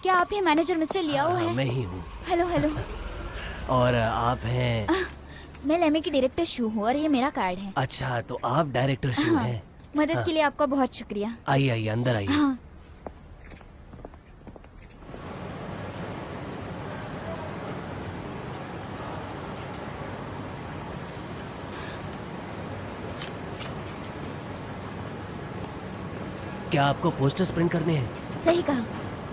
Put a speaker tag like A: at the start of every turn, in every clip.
A: क्या आप ही manager mister लियाओ है?
B: मैं ही हूँ।
A: Hello hello.
B: और आप हैं?
A: मैं लेमे की डायरेक्टर शू हूँ और ये मेरा कार्ड है।
B: अच्छा, तो आप डायरेक्टर शू
A: हाँ,
B: हैं।
A: मदद
B: हाँ।
A: के लिए आपका बहुत शुक्रिया।
B: आइए आइए, अंदर आइए।
A: हाँ।
B: क्या आपको पोस्टर्स प्रिंट करने हैं?
A: सही कहा।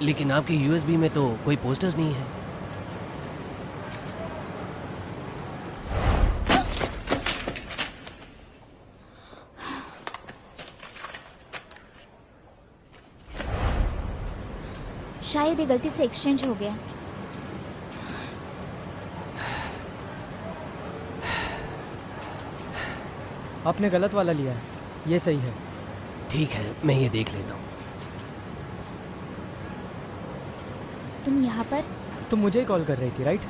B: लेकिन आपके यूएसबी में तो कोई पोस्टर्स नहीं है।
A: शायद ये गलती से एक्सचेंज हो गया।
C: आपने गलत वाला लिया है, ये सही है।
B: ठीक है, मैं ये देख लेता हूँ।
A: तुम यहाँ पर?
C: तुम मुझे ही कॉल कर रही थी, राइट?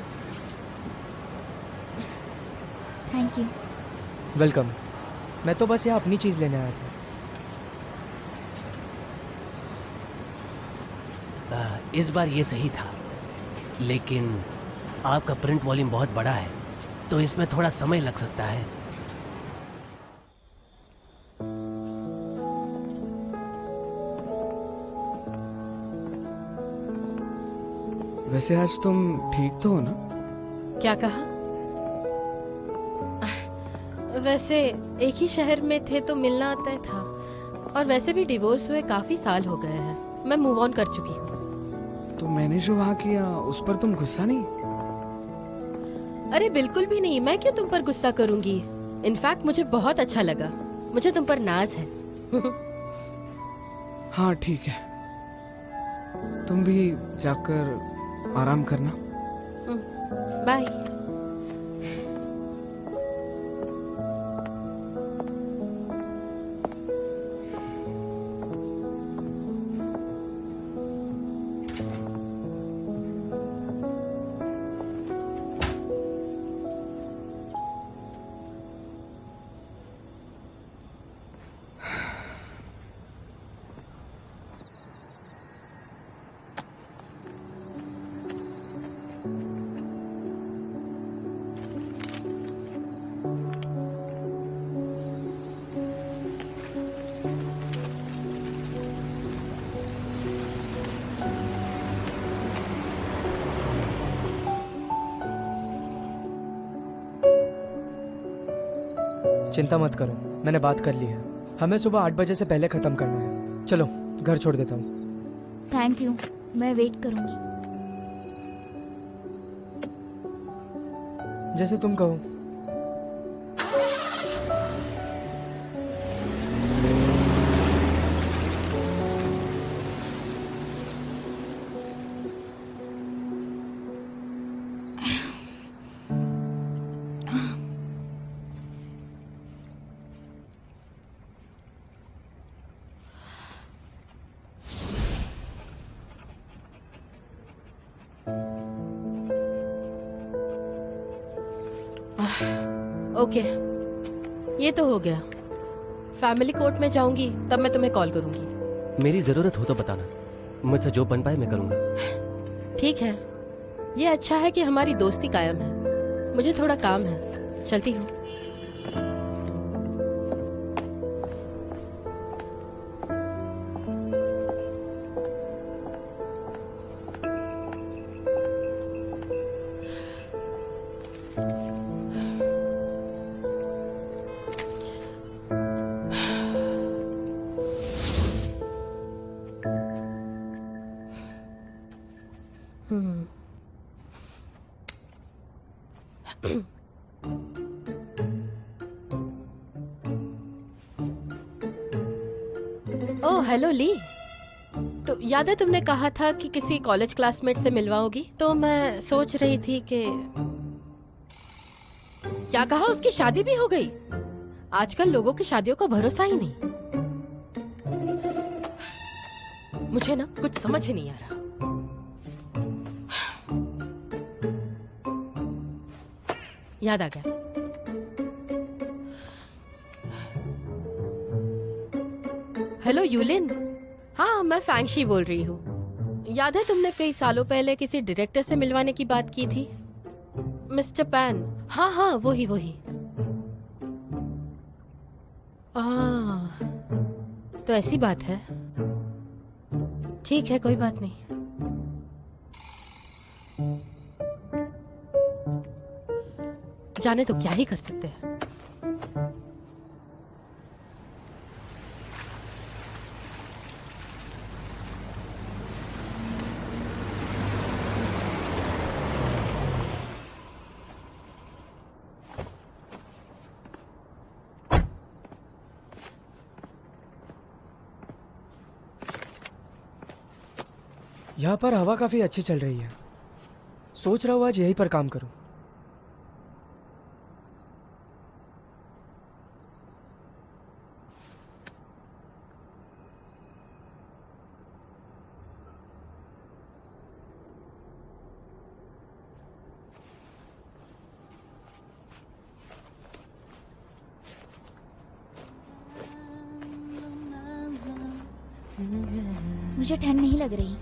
A: Thank you.
C: वेलकम। मैं तो बस यहाँ अपनी चीज़ लेने आया था।
B: इस बार ये सही था, लेकिन आपका प्रिंट वॉल्यूम बहुत बड़ा है, तो इसमें थोड़ा समय लग सकता है।
C: वैसे आज तुम ठीक तो हो ना?
D: क्या कहा? वैसे एक ही शहर में थे तो मिलना तय था, और वैसे भी डिवोर्स हुए काफी साल हो गए हैं। मैं मूव ऑन कर चुकी हूँ।
C: तो मैंने जो वहाँ किया उस पर तुम गुस्सा नहीं?
D: अरे बिल्कुल भी नहीं, मैं क्यों तुम पर गुस्सा करूंगी। इनफैक्ट मुझे बहुत अच्छा लगा। मुझे तुम पर नाज है।
C: हाँ ठीक है, तुम भी जाकर आराम करना।
D: बाय।
C: चिंता मत करो, मैंने बात कर ली है। हमें सुबह 8 बजे से पहले ख़त्म करना है। चलो घर छोड़ देता हूँ।
A: थैंक यू, मैं वेट करूंगी।
C: जैसे तुम कहो।
D: ओके, ये तो हो गया। फैमिली कोर्ट में जाऊंगी तब मैं तुम्हें कॉल करूंगी।
B: मेरी जरूरत हो तो बताना, मुझसे जो बन पाए मैं करूंगा।
D: ठीक है, ये अच्छा है कि हमारी दोस्ती कायम है। मुझे थोड़ा काम है, चलती हूँ। ओह हेलो ली। तो याद है तुमने कहा था कि किसी कॉलेज क्लासमेट से मिलवाओगी? तो मैं सोच रही थी कि क्या कहा, उसकी शादी भी हो गई? आजकल लोगों की शादियों को भरोसा ही नहीं। मुझे ना कुछ समझ ही नहीं आ रहा। याद आ गया। Hello Yulin. हाँ, मैं फैंगशी बोल रही हूँ। याद है तुमने कई सालों पहले किसी डायरेक्टर से मिलवाने की बात की थी? Mister pan. हाँ हाँ, वही वही। तो ऐसी बात है। ठीक है, कोई बात नहीं। जाने तो क्या ही कर सकते हैं।
C: यहाँ पर हवा काफी अच्छी चल रही है। सोच रहा हूँ आज यहीं पर काम करूँ।
A: मुझे ठंड नहीं लग रही।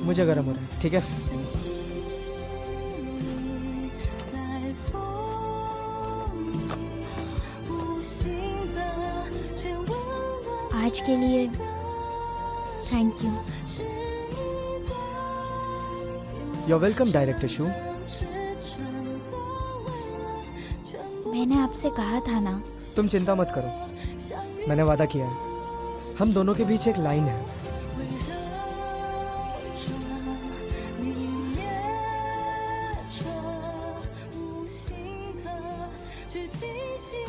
C: मुझे गर्म हो रहा है। ठीक है,
A: आज के लिए thank you.
C: You welcome director Shu.
A: मैंने आपसे कहा था ना।
C: तुम चिंता मत करो, मैंने वादा किया है। हम दोनों के बीच एक लाइन है।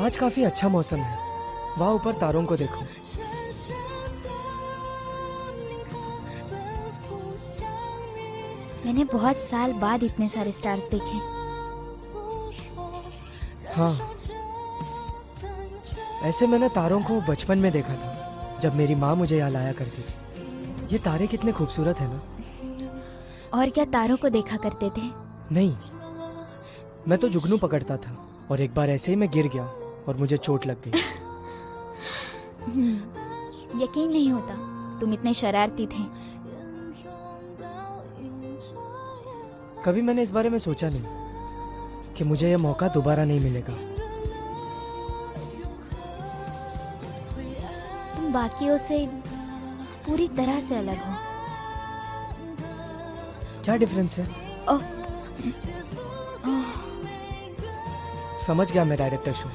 C: आज काफी अच्छा मौसम है। वहां ऊपर तारों को देखो।
A: मैंने बहुत साल बाद इतने सारे स्टार्स देखे।
C: हाँ, ऐसे मैंने तारों को बचपन में देखा था, जब मेरी माँ मुझे यहाँ लाया करती थी। ये तारे कितने खूबसूरत है ना।
A: और क्या तारों को देखा करते थे?
C: नहीं, मैं तो जुगनू पकड़ता था और एक बार ऐसे ही मैं गिर गया और मुझे चोट लग गई।
A: यकीन नहीं होता, तुम इतने शरारती थे।
C: कभी मैंने इस बारे में सोचा नहीं कि मुझे यह मौका दोबारा नहीं मिलेगा।
A: तुम बाकियों से पूरी तरह से अलग हो।
C: क्या डिफरेंस है?
A: ओह,
C: समझ गया मैं डायरेक्टर शू।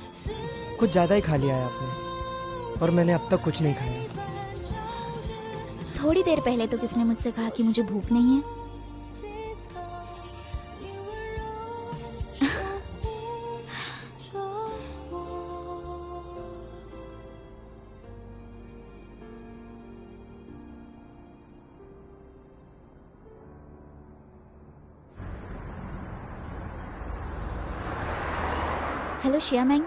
C: कुछ ज्यादा ही खा लिया है आपने, और मैंने अब तक कुछ नहीं खाया।
A: थोड़ी देर पहले तो किसने मुझसे कहा कि मुझे भूख नहीं है। हेलो शिया मैंग,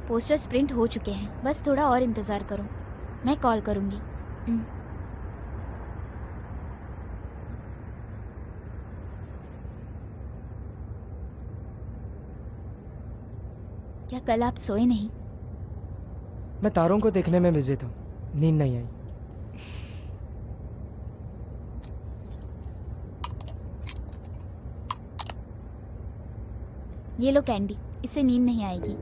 A: पोस्टर्स प्रिंट हो चुके हैं, बस थोड़ा और इंतजार करो, मैं कॉल करूंगी। क्या कल आप सोए नहीं?
C: मैं तारों को देखने में बिजी था, नींद नहीं आई।
A: ये लो कैंडी, इससे नींद नहीं आएगी।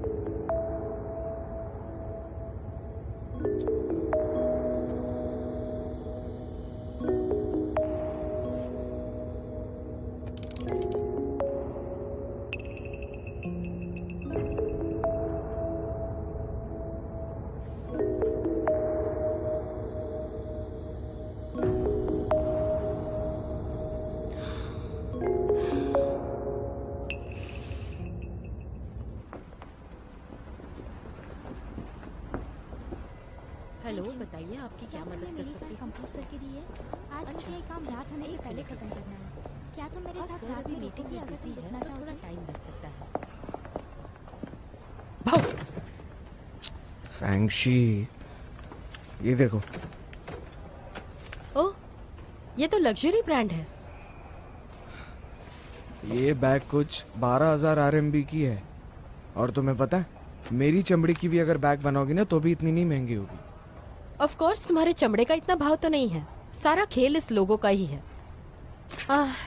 D: हेलो, बताइए आपकी क्या मदद कर सकती हूँ?
A: कंप्लीट करके दी है। आज मुझे ये काम रात होने से पहले खत्म करना है। क्या तुम मेरे साथ
D: सर
A: रात
D: अभी
A: में
D: मीटिंग
A: रुकोगे
D: में
A: अगर
D: बिजी
A: तुम
D: है
A: रुकना
D: तो थोड़ा
A: चाहोगे?
D: टाइम लग सकता है।
E: फैंगशी, ये देखो।
D: ओह, ये तो लग्जरी ब्रांड है।
E: ये बैग कुछ 12,000 RMB की है। और तुम्हें पता है, मेरी चमड़ी की भी अगर बैग बनाओगी ना तो भी इतनी नहीं महंगी होगी।
D: ऑफ कोर्स तुम्हारे चमड़े का इतना भाव तो नहीं है, सारा खेल इस लोगों का ही है।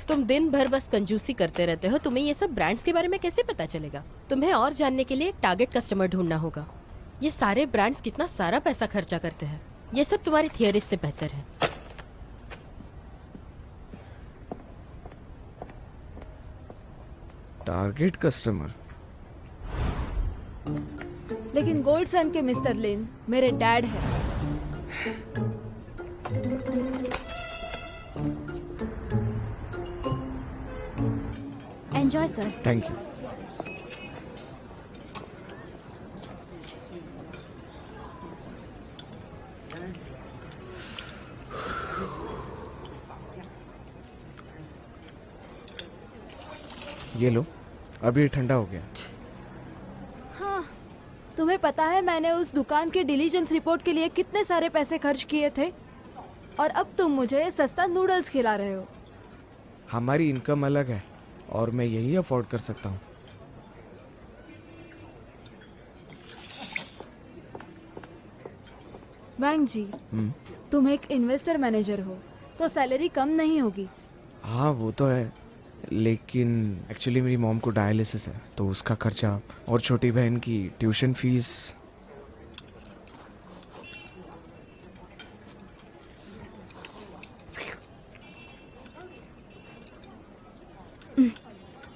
D: तुम दिन भर बस कंजूसी करते रहते हो, तुम्हें ये सब ब्रांड्स के बारे में कैसे पता चलेगा? तुम्हें और जानने के लिए एक टारगेट कस्टमर ढूंढना होगा। ये सारे ब्रांड्स कितना सारा पैसा खर्चा करते हैं, ये सब तुम्हारी थियरीज से बेहतर है।
E: Target customer?
F: लेकिन गोल्ड सन के मिस्टर लिन मेरे डैड है।
A: Enjoy sir.
E: Thank you. ये लो, अभी ठंडा हो गया।
F: हाँ, तुम्हें पता है मैंने उस दुकान के डिलीजेंस रिपोर्ट के लिए कितने सारे पैसे खर्च किए थे, और अब तुम मुझे सस्ता नूडल्स खिला रहे हो।
E: हमारी इनकम अलग है और मैं यही अफोर्ड कर सकता हूँ।
F: वैंग जी, तुम एक इन्वेस्टर मैनेजर हो तो सैलरी कम नहीं होगी।
E: हाँ वो तो है, लेकिन एक्चुअली मेरी मॉम को डायलिसिस है तो उसका खर्चा और छोटी बहन की ट्यूशन फीस।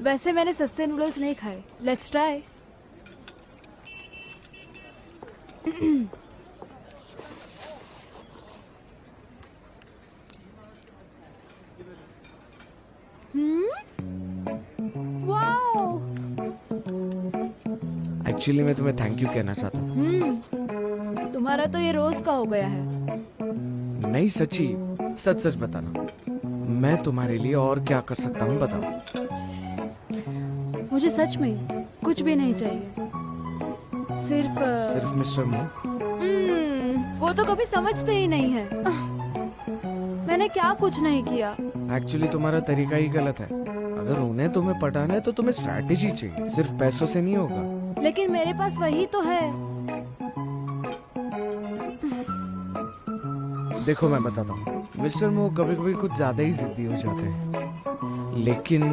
F: वैसे मैंने सस्ते नूडल्स नहीं खाए। Let's try. वाओ!
E: एक्चुअली मैं तुम्हें थैंक यू कहना चाहता था।
F: तुम्हारा तो ये रोज का हो गया है।
E: नहीं सच्ची, सच सच बताना, मैं तुम्हारे लिए और क्या कर सकता हूँ बताओ।
F: मुझे सच में कुछ भी नहीं चाहिए, सिर्फ
E: मिस्टर मो।
F: वो तो कभी समझते ही नहीं है। मैंने क्या कुछ नहीं किया।
E: एक्चुअली तुम्हारा तरीका ही गलत है। अगर उन्हें तुम्हें पटाना है तो तुम्हें स्ट्रैटेजी चाहिए, सिर्फ पैसों से नहीं होगा।
F: लेकिन मेरे पास वही तो है।
E: देखो मैं बताता हूँ, मिस्टर मो कभी कभी कुछ ज्यादा ही जिद्दी हो जाते हैं, लेकिन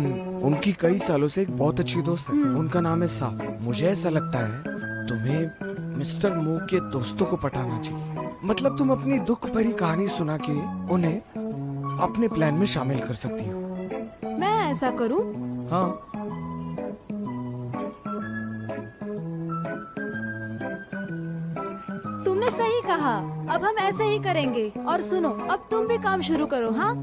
E: उनकी कई सालों से एक बहुत अच्छी दोस्त है, उनका नाम है सा। मुझे ऐसा लगता है तुम्हें मिस्टर मो के दोस्तों को पटाना चाहिए। मतलब तुम अपनी दुख भरी कहानी सुना के उन्हें अपने प्लान में शामिल कर सकती हो।
F: मैं ऐसा करूं?
E: हाँ।
F: तुमने सही कहा, अब हम ऐसे ही करेंगे। और सुनो, अब तुम भी काम शुरू करो। हाँ,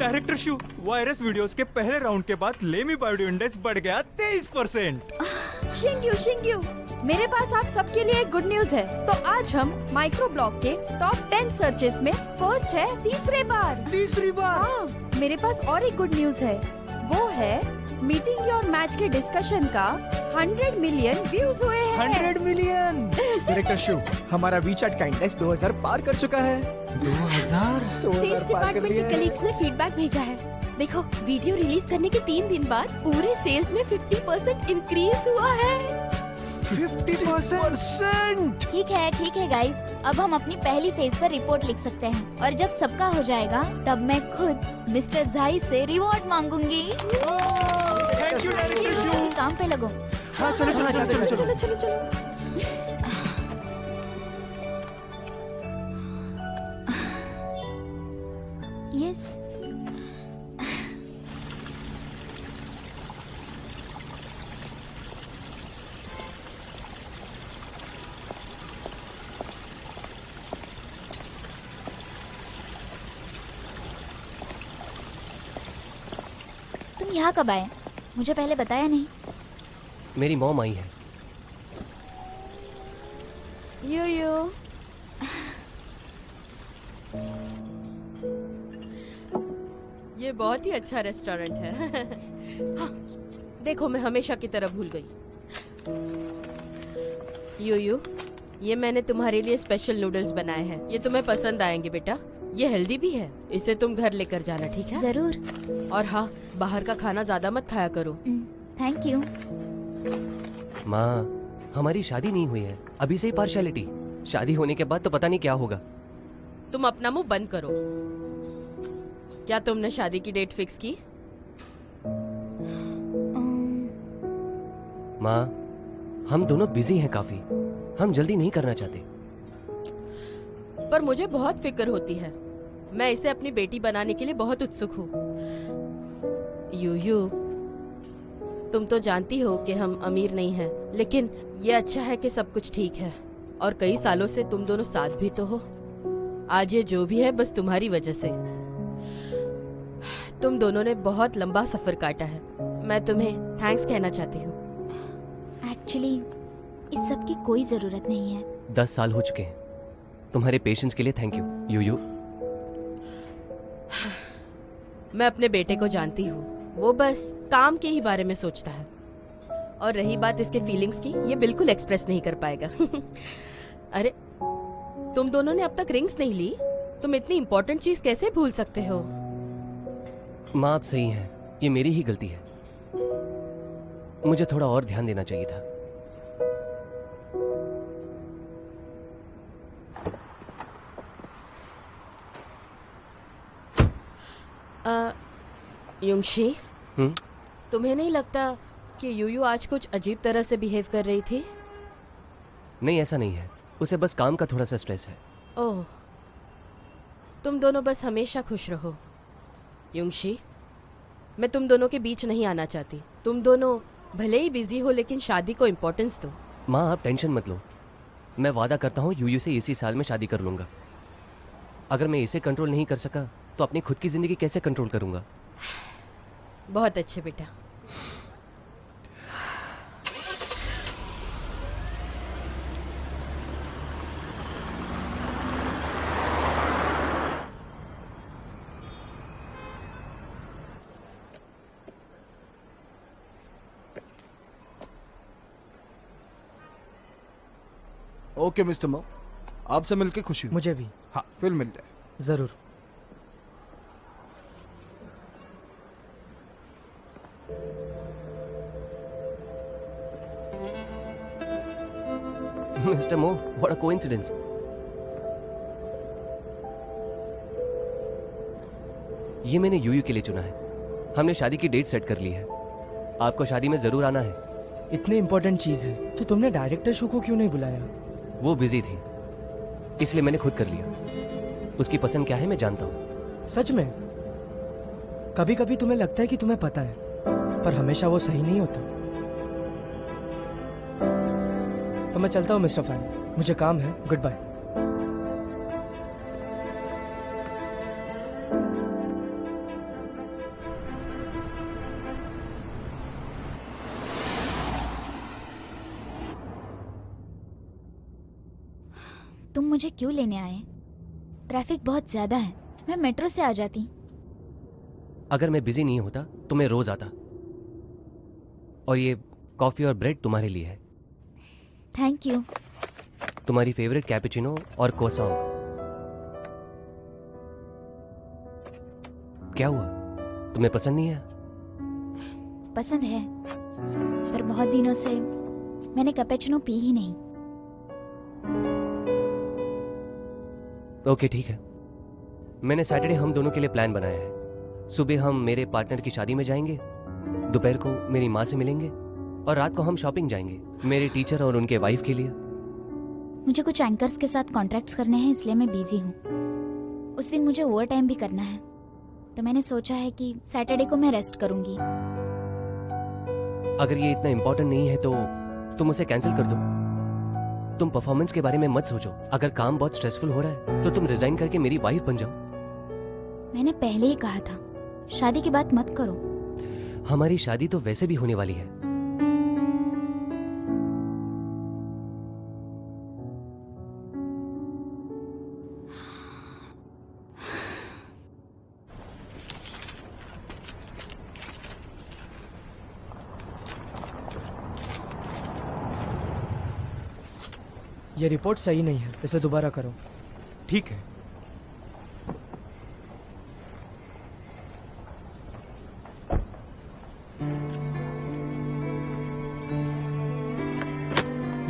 G: डायरेक्टर शू, वायरस वीडियोस के पहले राउंड के बाद लेमी बायोडियो इंडेक्स बढ़ गया 23%।
H: शिंग्यू, मेरे पास आप सबके लिए एक गुड न्यूज है। तो आज हम माइक्रो ब्लॉग के टॉप 10 सर्चेस में फर्स्ट है तीसरी बार। हाँ, मेरे पास और एक गुड न्यूज है, वो है मीटिंग योर मैच के डिस्कशन का 100 मिलियन व्यूज हुए हैं।
C: 100 मिलियन। डायरेक्टर शू, हमारा वीचैट का इंडेक्स 2000 पार कर चुका है।
E: 2000
H: सेल्स डिपार्टमेंट के कलीग्स ने फीडबैक भेजा है। देखो, वीडियो रिलीज करने के 3 दिन बाद पूरे सेल्स में 50% इंक्रीज हुआ है।
E: 50%।
A: ठीक है गाइस, अब हम अपनी पहली फेज पर रिपोर्ट लिख सकते हैं, और जब सबका हो जाएगा तब मैं खुद मिस्टर झाई से रिवॉर्ड मांगूंगी।
G: थैंक यू डायरेक्टर शू।
A: काम पे लगो।
C: हाँ, चलो।
A: यस। तुम यहाँ कब आए? मुझे पहले बताया नहीं।
B: मेरी मॉम आई है।
D: यो ये बहुत ही अच्छा रेस्टोरेंट है। हाँ, देखो मैं हमेशा की तरह भूल गई। यो ये मैंने तुम्हारे लिए स्पेशल नूडल्स बनाए हैं। ये तुम्हें पसंद आएंगे बेटा। ये हेल्दी भी है। इसे तुम घर लेकर जाना, ठीक है?
A: जरूर।
D: और हाँ, बाहर का खाना ज्यादा मत खाया करो।
A: Thank you.
B: माँ, हमारी शादी नहीं हुई है, अभी से ही पार्शियलिटी। शादी होने के बाद तो पता नहीं क्या होगा।
D: तुम अपना मुंह बंद करो। क्या तुमने शादी की डेट फिक्स की?
B: माँ, हम दोनों बिजी हैं काफी। हम जल्दी नहीं करना चाहते।
D: पर मुझे बहुत फिक्र होती है। मैं इसे अपनी बेटी बनाने के लिए बहुत उत्सुक हूँ। यू तुम तो जानती हो कि हम अमीर नहीं हैं, लेकिन ये अच्छा है कि सब कुछ ठीक है और कई सालों से तुम दोनों साथ भी तो हो। आज ये जो भी है बस तुम्हारी वजह से। तुम दोनों ने बहुत लंबा सफर काटा है। मैं तुम्हें थैंक्स कहना चाहती हूँ।
A: एक्चुअली इस सब की कोई जरूरत नहीं है।
B: 10 साल हो चुके हैं। तुम्हारे पेशेंस के लिए थैंक यू यू।
D: मैं अपने बेटे को जानती हूँ। वो बस काम के ही बारे में सोचता है। और रही बात इसके फीलिंग्स की, ये बिल्कुल एक्सप्रेस नहीं कर पाएगा। अरे तुम दोनों ने अब तक रिंग्स नहीं ली। तुम इतनी इंपॉर्टेंट चीज कैसे भूल सकते हो?
B: माँ, आप सही हैं। ये मेरी ही गलती है। मुझे थोड़ा और ध्यान देना चाहिए था।
D: युंगशी, तुम्हें नहीं लगता कि यूयू आज कुछ अजीब तरह से बिहेव कर रही थी?
B: नहीं, ऐसा नहीं है। उसे बस काम का थोड़ा सा स्ट्रेस है।
D: ओह, तुम दोनों बस हमेशा खुश रहो। युंगशी, मैं तुम दोनों के बीच नहीं आना चाहती। तुम दोनों भले ही बिजी हो, लेकिन शादी को इम्पोर्टेंस दो।
B: माँ, आप टेंशन मत लो। मैं वादा करता हूँ यूयू से इसी साल में शादी कर लूंगा। अगर मैं इसे कंट्रोल नहीं कर सका तो अपनी खुद की जिंदगी कैसे कंट्रोल करूंगा?
D: बहुत अच्छे बेटा।
I: ओके मिस्टर मो, आपसे मिलके खुशी हुई।
C: मुझे भी।
I: हाँ, फिर मिलते हैं।
C: जरूर।
B: मिस्टर मो, व्हाट अ कोइंसिडेंस। ये मैंने यूयू के लिए चुना है। हमने शादी की डेट सेट कर ली है। आपको शादी में जरूर आना है।
C: इतनी इंपॉर्टेंट चीज है तो तुमने डायरेक्टर शो को क्यों नहीं बुलाया?
B: वो बिजी थी, इसलिए मैंने खुद कर लिया। उसकी पसंद क्या है मैं जानता हूँ।
C: सच में? कभी कभी तुम्हें लगता है कि तुम्हें पता है, पर हमेशा वो सही नहीं होता। तो मैं चलता हूँ मिस्टर फैन, मुझे काम है। Goodbye.
A: तुम मुझे क्यों लेने आए? ट्रैफिक बहुत ज्यादा है। मैं मेट्रो से आ जाती।
B: अगर मैं बिजी नहीं होता तो मैं रोज आता। और ये कॉफी और ब्रेड तुम्हारे लिए है।
A: Thank you.
B: तुम्हारी फेवरेट कैपुचिनो और कोसांग। क्या हुआ, तुम्हें पसंद नहीं है?
A: पसंद है, पर बहुत दिनों से मैंने कैपेचिनो पी ही नहीं।
B: ओके, ठीक है। मैंने सैटरडे हम दोनों के लिए प्लान बनाया है। सुबह हम मेरे पार्टनर की शादी में जाएंगे, दोपहर को मेरी माँ से मिलेंगे और रात को हम शॉपिंग जाएंगे मेरे टीचर और उनके वाइफ के लिए।
A: मुझे कुछ एंकर्स के साथ कॉन्ट्रैक्ट्स करने हैं, इसलिए मैं बिजी हूँ। उस दिन मुझे ओवर टाइम भी करना है, तो मैंने सोचा है कि सैटरडे को मैं रेस्ट करूंगी।
B: अगर ये इतना इम्पोर्टेंट नहीं है तो तुम उसे कैंसिल कर दो। तुम परफॉर्मेंस के बारे में मत सोचो। अगर काम बहुत स्ट्रेसफुल हो रहा है तो तुम रिजाइन करके मेरी वाइफ बन जाओ।
A: मैंने पहले ही कहा था, शादी की बात मत करो।
B: हमारी शादी तो वैसे भी होने वाली है।
C: ये रिपोर्ट सही नहीं है, इसे दोबारा करो।
E: ठीक है।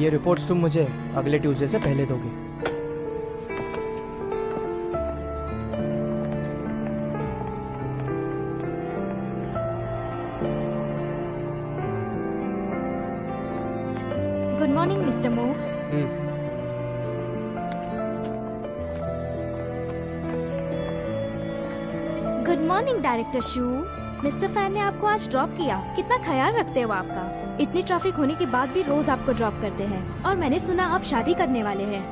C: ये रिपोर्ट्स तुम मुझे अगले ट्यूसडे से पहले दोगे।
A: गुड मॉर्निंग मिस्टर मो। गुड मॉर्निंग डायरेक्टर शू। मिस्टर फैन ने आपको आज ड्रॉप किया, कितना ख्याल रखते हो आपका। इतनी ट्रैफिक होने के बाद भी रोज आपको ड्रॉप करते हैं। और मैंने सुना आप शादी करने वाले हैं।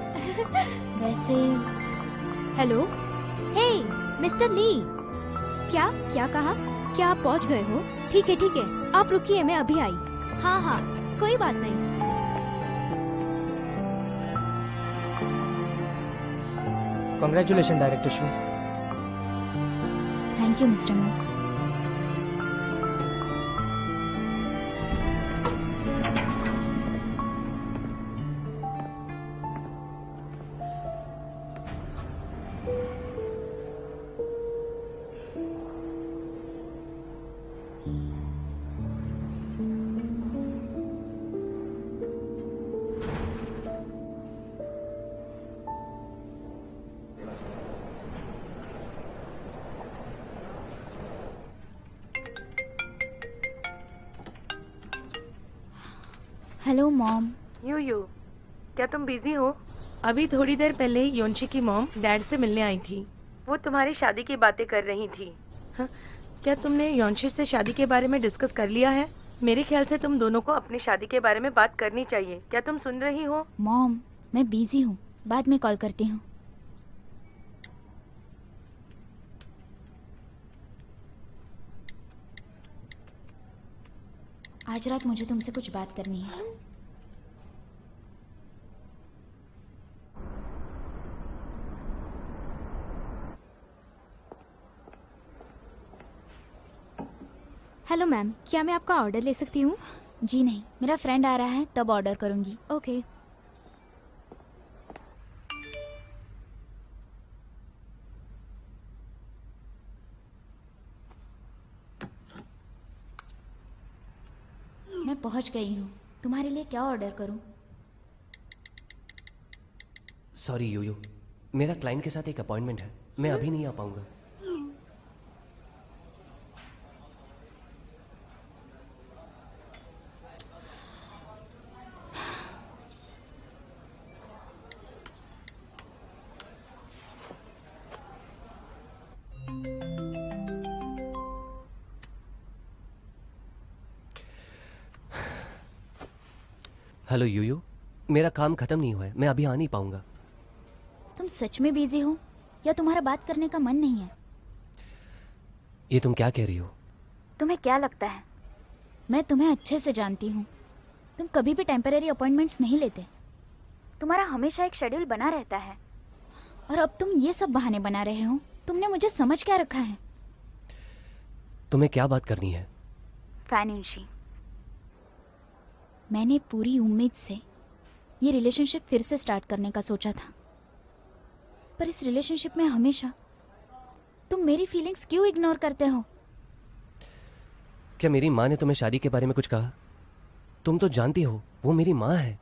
A: वैसे हेलो, हे मिस्टर ली। क्या क्या कहा? क्या आप पहुंच गए हो? ठीक है, आप रुकिए, मैं अभी आई। हाँ हाँ, कोई बात नहीं।
C: Congratulation director Shu.
A: Thank you mister Mo. Hello mom.
J: You क्या तुम बिजी हो? अभी थोड़ी देर पहले ही योंशी की मॉम डैड से मिलने आई थी। वो तुम्हारी शादी की बातें कर रही थी। हाँ, क्या तुमने योंशी से शादी के बारे में डिस्कस कर लिया है? मेरे ख्याल से तुम दोनों को अपनी शादी के बारे में बात करनी चाहिए। क्या तुम सुन रही हो?
A: मॉम, मैं बिजी हूँ, बाद में कॉल करती हूँ। आज रात मुझे तुमसे कुछ बात करनी है।
K: हेलो मैम, क्या मैं आपका ऑर्डर ले सकती हूँ?
A: जी नहीं, मेरा फ्रेंड आ रहा है तब ऑर्डर करूंगी।
K: ओके।
A: मैं पहुंच गई हूँ, तुम्हारे लिए क्या ऑर्डर करूँ?
B: सॉरी यूयू, मेरा क्लाइंट के साथ एक अपॉइंटमेंट है, मैं अभी नहीं आ पाऊंगा। हेलो यूयू, मेरा काम खत्म नहीं हुआ है, मैं अभी आ नहीं पाऊंगा।
A: तुम सच में बिजी हो या तुम्हारा बात करने का मन नहीं है?
B: ये तुम क्या कह रही हो?
A: तुम्हें क्या लगता है मैं तुम्हें अच्छे से जानती हूँ। तुम कभी भी टेम्परेरी अपॉइंटमेंट्स नहीं लेते। तुम्हारा हमेशा एक शेड्यूल बना रहता है और अब तुम ये सब बहाने बना रहे हो। तुमने मुझे समझ क्या रखा है?
B: तुम्हें क्या बात करनी है?
A: फाइनेंशी, मैंने पूरी उम्मीद से ये रिलेशनशिप फिर से स्टार्ट करने का सोचा था, पर इस रिलेशनशिप में हमेशा तुम मेरी फीलिंग्स क्यों इग्नोर करते हो?
B: क्या मेरी माँ ने तुम्हें शादी के बारे में कुछ कहा? तुम तो जानती हो वो मेरी माँ है।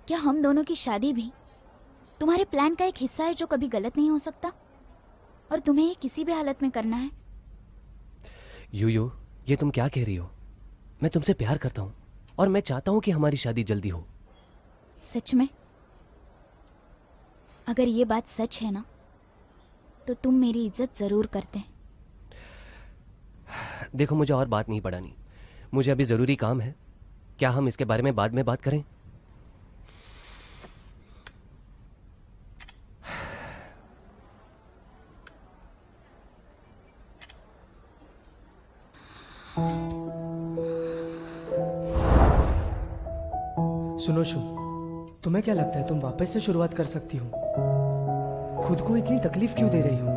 A: क्या हम दोनों की शादी भी तुम्हारे प्लान का एक हिस्सा है जो कभी गलत नहीं हो सकता और तुम्हें ये किसी भी हालत में करना है?
B: यूयू, ये तुम क्या कह रही हो? मैं तुमसे प्यार करता हूँ और मैं चाहता हूँ कि हमारी शादी जल्दी हो।
A: सच में? अगर ये बात सच है ना तो तुम मेरी इज्जत जरूर करते।
B: देखो, मुझे और बात नहीं बढ़ानी, मुझे अभी जरूरी काम है। क्या हम इसके बारे में बाद में बात करें?
C: सुनो शु, तुम्हें क्या लगता है तुम वापस से शुरुआत कर सकती हो? खुद को इतनी तकलीफ क्यों दे रही हो?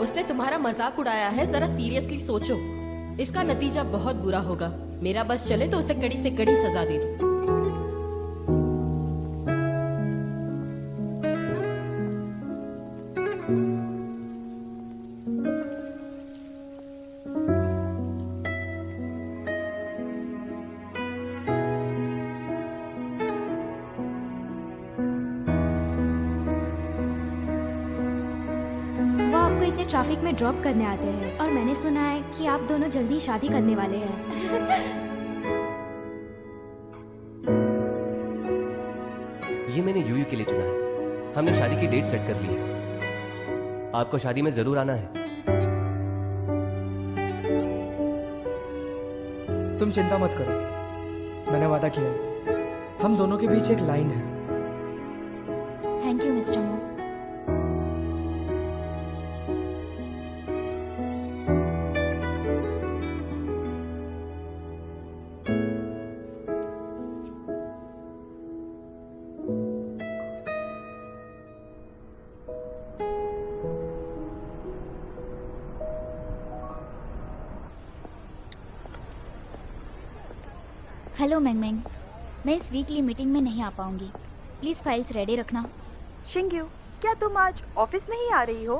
D: उसने तुम्हारा मजाक उड़ाया है, जरा सीरियसली सोचो। इसका नतीजा बहुत बुरा होगा। मेरा बस चले तो उसे कड़ी से कड़ी सजा दे दो।
A: ट्रैफिक में ड्रॉप करने आते हैं और मैंने सुना है कि आप दोनों जल्दी शादी करने वाले हैं।
B: ये मैंने यूयू के लिए चुना है। हमने शादी की डेट सेट कर ली है। आपको शादी में जरूर आना है।
C: तुम चिंता मत करो, मैंने वादा किया है। हम दोनों के बीच एक लाइन है।
A: Thank you mister Mo.
K: Hello मैंगमैंग, मैं इस वीकली मीटिंग में नहीं आ पाऊंगी। प्लीज फाइल्स रेडी रखना।
H: शिंग्यू, क्या तुम आज ऑफिस नहीं आ रही हो?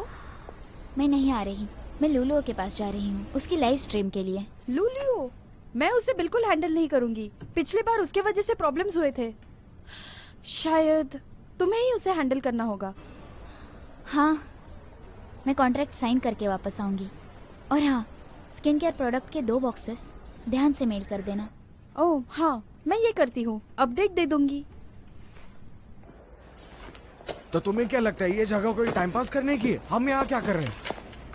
K: मैं नहीं आ रही, मैं लूलुओ के पास जा रही हूँ उसकी लाइव स्ट्रीम के लिए।
H: लूलियो? मैं उसे बिल्कुल हैंडल नहीं करूंगी। पिछली बार उसके वजह से प्रॉब्लम्स हुए थे। शायद तुम्हें ही उसे हैंडल करना होगा।
K: हाँ, मैं कॉन्ट्रैक्ट साइन करके वापस आऊंगी। और हाँ, स्किन केयर प्रोडक्ट के 2 बॉक्सेस ध्यान से मेल कर देना।
H: ओह हाँ, मैं ये करती हूँ, अपडेट दे दूंगी।
E: तो तुम्हें क्या लगता है ये जगह कोई टाइम पास करने की है? हम यहाँ क्या कर रहे हैं?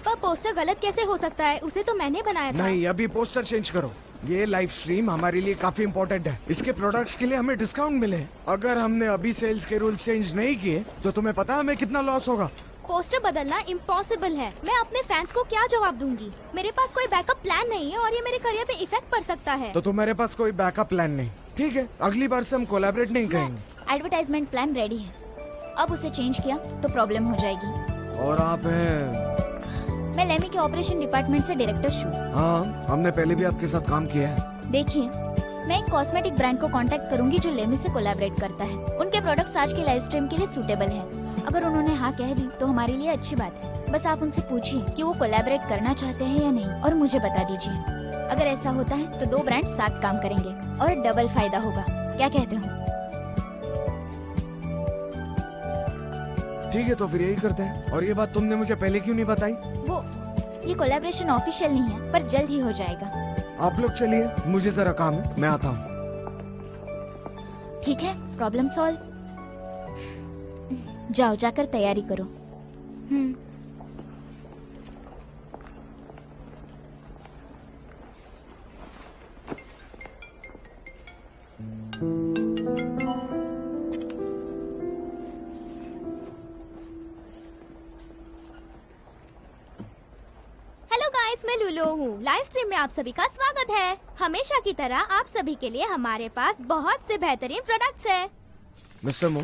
A: पर पोस्टर गलत कैसे हो सकता है? उसे तो मैंने बनाया था।
E: नहीं, अभी पोस्टर चेंज करो। ये लाइव स्ट्रीम हमारे लिए काफी इम्पोर्टेंट है। इसके प्रोडक्ट्स के लिए हमें डिस्काउंट मिले। अगर हमने अभी सेल्स के रूल चेंज नहीं किए तो तुम्हें पता है हमें कितना लॉस होगा।
A: पोस्टर बदलना इम्पॉसिबल है। मैं अपने फैंस को क्या जवाब दूंगी? मेरे पास कोई बैकअप प्लान नहीं है और ये मेरे करियर पे इफेक्ट पड़ सकता है।
E: तो तुम्हारे पास कोई बैकअप प्लान नहीं? ठीक है, अगली बार से हम कोलैबोरेट नहीं करेंगे।
K: एडवर्टाइजमेंट प्लान रेडी है, अब उसे चेंज किया तो प्रॉब्लम हो जाएगी।
E: और आप हैं?
K: मैं लेमी के ऑपरेशन डिपार्टमेंट से डायरेक्टर हूँ।
E: हाँ, हमने पहले भी आपके साथ काम किया है।
K: देखिए, मैं एक कॉस्मेटिक ब्रांड को कांटेक्ट करूंगी जो लेमी से कोलैबोरेट करता है। उनके प्रोडक्ट्स आज की लाइव स्ट्रीम के लिए सूटेबल है। अगर उन्होंने हाँ कह दी तो हमारे लिए अच्छी बात है। बस आप उनसे पूछिए कि वो कोलैबोरेट करना चाहते हैं या नहीं और मुझे बता दीजिए। अगर ऐसा होता है तो 2 ब्रांड साथ काम करेंगे और डबल फायदा होगा। क्या कहते हो?
E: ठीक है, तो फिर यही करते हैं। और ये बात तुमने मुझे पहले क्यों नहीं बताई?
K: ये कोलैबोरेशन ऑफिशियल नहीं है पर जल्द ही हो जाएगा।
E: आप लोग चलिए, मुझे जरा काम है, मैं आता हूँ।
K: ठीक है, प्रॉब्लम सॉल्व। जाओ, जाकर तैयारी करो।
A: हेलो गाइस, मैं लूलो हूँ। लाइव स्ट्रीम में आप सभी का स्वागत है। हमेशा की तरह आप सभी के लिए हमारे पास बहुत से बेहतरीन प्रोडक्ट्स हैं।
E: मिस्टर मो,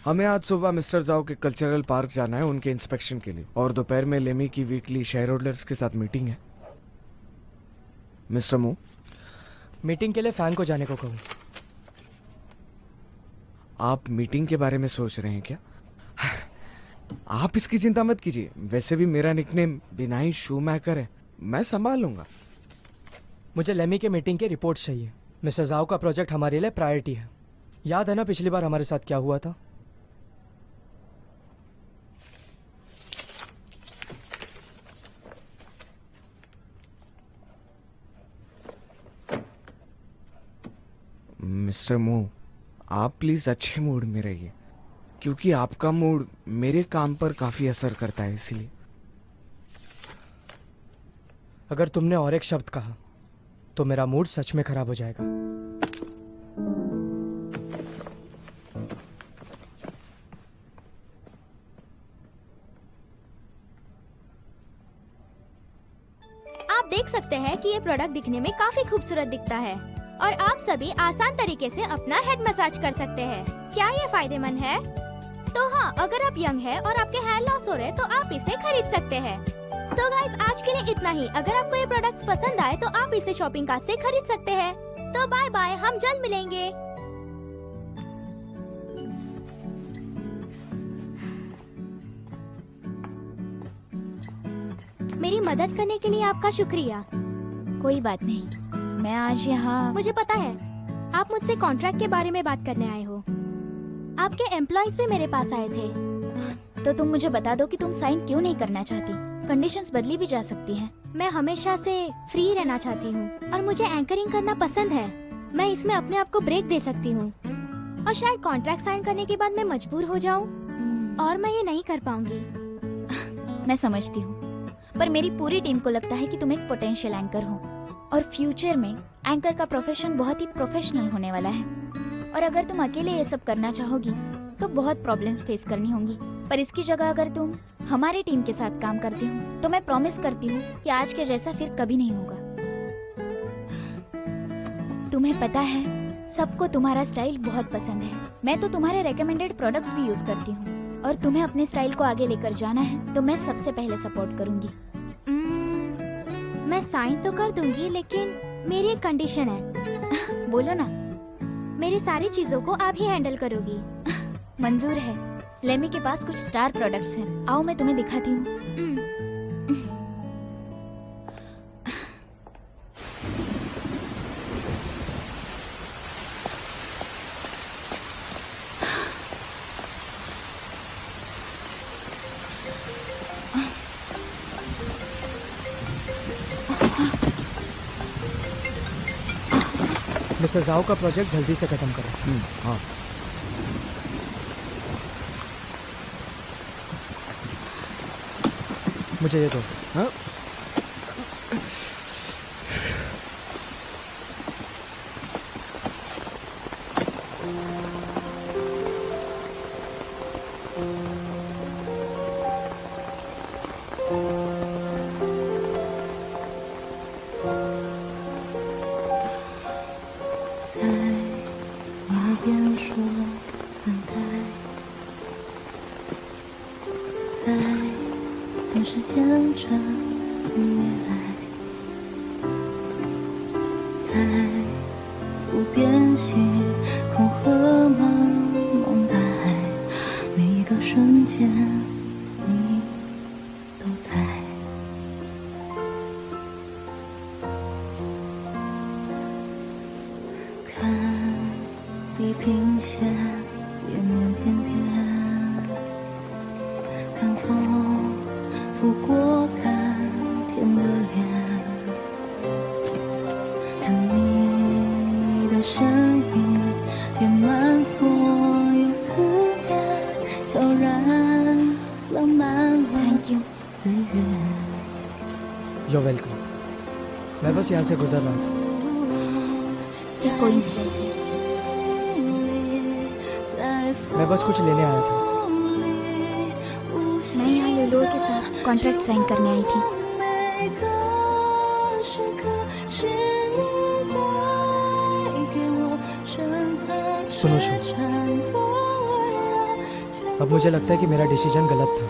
E: हमें आज सुबह मिस्टर जाओ के कल्चरल पार्क जाना है उनके इंस्पेक्शन के लिए, और दोपहर में लेमी की वीकली शेयर होल्डर्स के साथ मीटिंग है। मिस्टर मो,
C: मीटिंग के लिए फैन को जाने को कहूँ।
E: आप मीटिंग के बारे में सोच रहे हैं क्या? आप इसकी चिंता मत कीजिए। वैसे भी मेरा निकनेम बिनाई शू मैकर है, मैं संभाल लूंगा।
C: मुझे लेमी के मीटिंग के रिपोर्ट चाहिए। मिस्टर जाओ का प्रोजेक्ट हमारे लिए प्रायोरिटी है। याद है ना पिछली बार हमारे साथ क्या हुआ था?
E: मिस्टर मो, आप प्लीज अच्छे मूड में रहिए, क्योंकि आपका मूड मेरे काम पर काफी असर करता है। इसलिए
C: अगर तुमने और एक शब्द कहा तो मेरा मूड सच में खराब हो जाएगा।
K: देख सकते हैं कि ये प्रोडक्ट दिखने में काफी खूबसूरत दिखता है और आप सभी आसान तरीके से अपना हेड मसाज कर सकते हैं। क्या ये फायदेमंद है? तो हाँ, अगर आप यंग है और आपके हेयर लॉस हो रहे तो आप इसे खरीद सकते हैं। सो गाइस, आज के लिए इतना ही। अगर आपको ये प्रोडक्ट्स पसंद आए तो आप इसे शॉपिंग कार्ट से खरीद सकते हैं। तो बाय बाय, हम जल्द मिलेंगे। मेरी मदद करने के लिए आपका शुक्रिया। कोई बात नहीं, मैं आज यहाँ। मुझे पता है आप मुझसे कॉन्ट्रैक्ट के बारे में बात करने आए हो। आपके एम्प्लॉइज भी मेरे पास आए थे। तो तुम मुझे बता दो कि तुम साइन क्यों नहीं करना चाहती। कंडीशंस बदली भी जा सकती हैं। मैं हमेशा से फ्री रहना चाहती हूँ और मुझे एंकरिंग करना पसंद है। मैं इसमें अपने आप को ब्रेक दे सकती हूँ और शायद कॉन्ट्रैक्ट साइन करने के बाद मैं मजबूर हो जाऊँ और मैं ये नहीं कर पाऊंगी। मैं समझती हूँ, पर मेरी पूरी टीम को लगता है कि तुम एक पोटेंशियल एंकर हो और फ्यूचर में एंकर का प्रोफेशन बहुत ही प्रोफेशनल होने वाला है। और अगर तुम अकेले ये सब करना चाहोगी तो बहुत प्रॉब्लम्स फेस करनी होंगी। पर इसकी जगह अगर तुम हमारी टीम के साथ काम करती हो तो मैं प्रॉमिस करती हूँ कि आज के जैसा फिर कभी नहीं होगा। तुम्हें पता है, सबको तुम्हारा स्टाइल बहुत पसंद है। मैं तो तुम्हारे रेकमेंडेड प्रोडक्ट्स भी यूज करती हूँ और तुम्हें अपने स्टाइल को आगे लेकर जाना है तो मैं सबसे पहले सपोर्ट करूंगी। मैं साइन तो कर दूंगी, लेकिन मेरी एक कंडीशन है। बोलो ना। मेरी सारी चीजों को आप ही हैंडल करोगी। मंजूर है। लेमी के पास कुछ स्टार प्रोडक्ट्स हैं। आओ मैं तुम्हें दिखाती हूँ।
C: मिस्टर जाओ का प्रोजेक्ट जल्दी से खत्म करो।
E: हाँ।
C: मुझे ये दो।
E: हाँ?
C: You're welcome। मैं बस यहाँ से गुजर रहा था।
K: क्या कोइंसिडेंस है?
C: मैं बस कुछ लेने आया था।
K: मैं यहाँ लोलो के साथ कॉन्ट्रैक्ट साइन करने आई थी।
C: सुनो शु, अब मुझे लगता है कि मेरा डिसीजन गलत था।